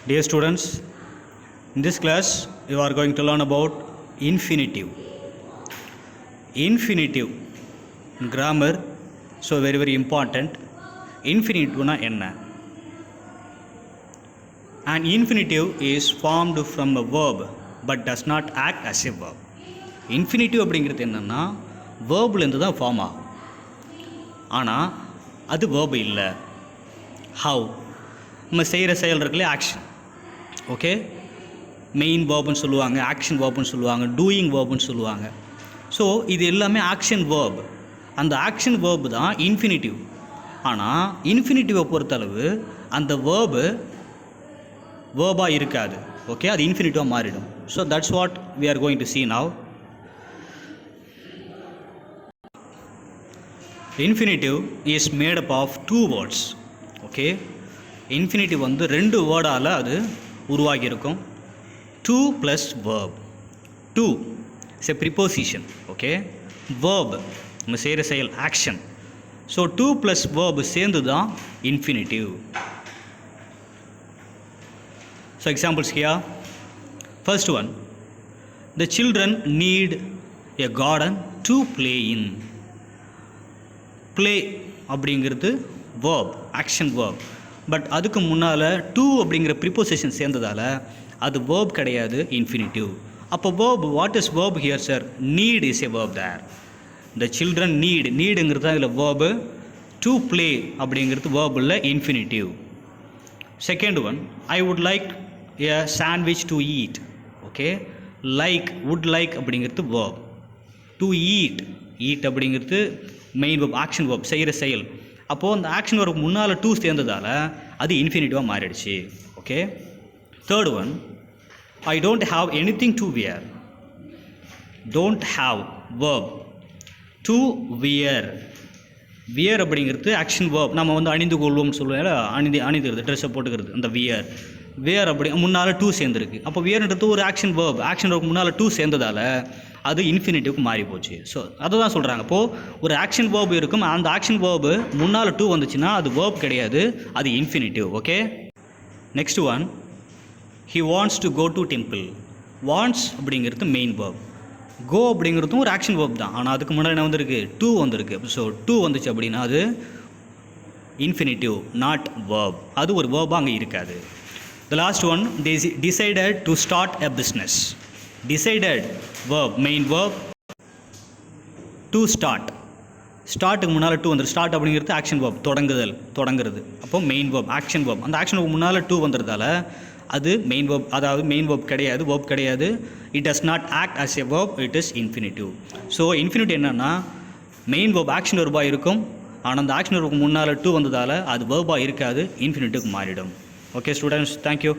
Dear students, in this class you are going to learn about infinitive. Infinitive grammar, so very important. Infinitive na enna? An infinitive is formed from a verb but does not act as a verb. Infinitive அப்படிங்கிறது என்னன்னா வேர்ப்லேருந்து தான் form ஆகும், ஆனால் அது verb இல்லை. Have நம்ம செய்கிற செயல் இருக்குல்ல, ஆக்ஷன். ஓகே, மெயின் வேர்புன்னு சொல்லுவாங்க, ஆக்ஷன் வேர்புன்னு சொல்லுவாங்க, டூயிங் வேர்புன்னு சொல்லுவாங்க. ஸோ இது எல்லாமே ஆக்ஷன் வேர்ப். அந்த ஆக்ஷன் வேர்பு தான் இன்ஃபினிட்டிவ். ஆனால் இன்ஃபினிட்டிவை பொறுத்தளவு அந்த வேர்பாக இருக்காது. ஓகே, அது இன்ஃபினிட்டிவாக மாறிடும். So that's what we are going to see now. Infinitive is made up of two words. Okay, infinitive வந்து ரெண்டு வேர்டால் அது உருவாகியிருக்கும். To plus verb. To is a preposition. Okay, verb நம்ம செய்கிற செயல் action. So to plus verb சேர்ந்து தான் infinitive. So examples here. First one, the children need a garden to play in. Play அப்படிங்கிறது வேர்ப், ஆக்ஷன் வேர்ப். பட் அதுக்கு முன்னால் two அப்படிங்கிற preposition சேர்ந்ததால் அது வேர்ப் கிடையாது, இன்ஃபினிட்டிவ். அப்போ verb, what is verb here sir? Need is a verb there. The children நீடுங்கிறது தான் இதில் வேர்பு. டு ப்ளே அப்படிங்கிறது வேர்ப் இல்லை, infinitive. Second one, I would like a sandwich to eat. Okay, like, would like அப்படிங்கிறது verb. To eat, eat அப்படிங்கிறது main verb, action verb, செய்கிற செயல். அப்போது அந்த ஆக்ஷன் வேர்ப் முன்னால் டூ சேர்ந்ததால் அது இன்ஃபினிட்டிவாக மாறிடுச்சு. Okay, third one, I don't have anything to wear. Don't have verb. To wear, wear அப்படிங்கிறது ஆக்ஷன் வேர்ப். நம்ம வந்து அணிந்து கொள்வோம்னு சொல்லுவோம், அணிந்துக்கிறது, ட்ரெஸ்ஸை போட்டுக்கிறது. அந்த வியர், வியர் அப்படி முன்னால் டூ சேர்ந்துருக்கு. அப்போ வியர்ன்றது ஒரு ஆக்ஷன் வேர்ப். ஆக்ஷன் வேர்ப் முன்னால் டூ சேர்ந்ததால் அது இன்ஃபினிட்டிவ்க்கு மாறி போச்சு. ஸோ அதை தான் சொல்கிறாங்க. அப்போது ஒரு ஆக்ஷன் வேர்ப் இருக்கும், அந்த ஆக்ஷன் வேர்பு முன்னால் டூ வந்துச்சுன்னா அது வேர்ப் கிடையாது, அது infinitive. Okay, next one, he wants to go to temple. Wants அப்படிங்கிறது மெயின் வேர்ப். கோ அப்படிங்கிறதும் ஒரு ஆக்ஷன் வேர்ப் தான், ஆனால் அதுக்கு முன்னாடி என்ன வந்திருக்கு? டூ வந்திருக்கு. ஸோ டூ வந்துச்சு அப்படின்னா அது இன்ஃபினிட்டிவ், நாட் வேர்ப். அது ஒரு வேர்பாக அங்கே இருக்காது. The last one, they decided to start a business. Decided verb, main verb. To start, ஸ்டார்ட்டுக்கு முன்னால் டூ வந்துடும். ஸ்டார்ட் அப்படிங்கிறது ஆக்ஷன் வேர்ப், தொடங்குதல், தொடங்குறது. அப்போ மெயின் வேர்ப், ஆக்ஷன் வேர்ப். அந்த ஆக்ஷன் வேர்ப் முன்னால் டூ வந்துறதால அது மெயின் வேர்ப், அதாவது மெயின் வேர்ப் கிடையாது, வேர்ப் கிடையாது. It does not act as a verb, it is infinitive. So infinitive என்னென்னா மெயின் வேர்ப் ஆக்ஷன் வேர்பாக இருக்கும், ஆனால் அந்த ஆக்ஷன் வேர்புக்கு முன்னால் டூ வந்ததால் அது வேர்பாக இருக்காது, இன்ஃபினிட்டிவ்க்கு மாறிடும். Okay students, thank you.